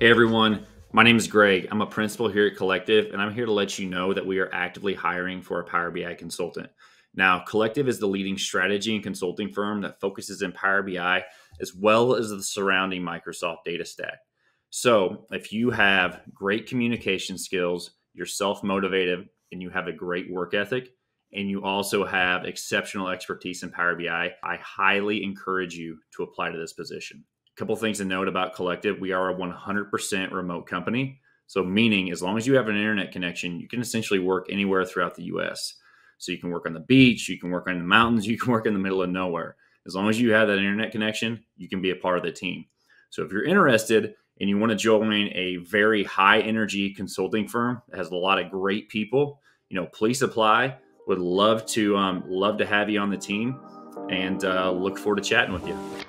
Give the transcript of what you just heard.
Hey everyone, my name is Greg. I'm a principal here at Collectiv, and I'm here to let you know that we are actively hiring for a Power BI consultant. Now, Collectiv is the leading strategy and consulting firm that focuses in Power BI as well as the surrounding Microsoft data stack. So, if you have great communication skills, you're self motivated, and you have a great work ethic, and you also have exceptional expertise in Power BI, I highly encourage you to apply to this position. Couple things to note about Collectiv. We are a 100% remote company. So, meaning as long as you have an internet connection, you can essentially work anywhere throughout the US. So, you can work on the beach, you can work on the mountains, you can work in the middle of nowhere. As long as you have that internet connection, you can be a part of the team. So, if you're interested and you want to join a very high energy consulting firm that has a lot of great people, please apply. Would love to have you on the team, and look forward to chatting with you.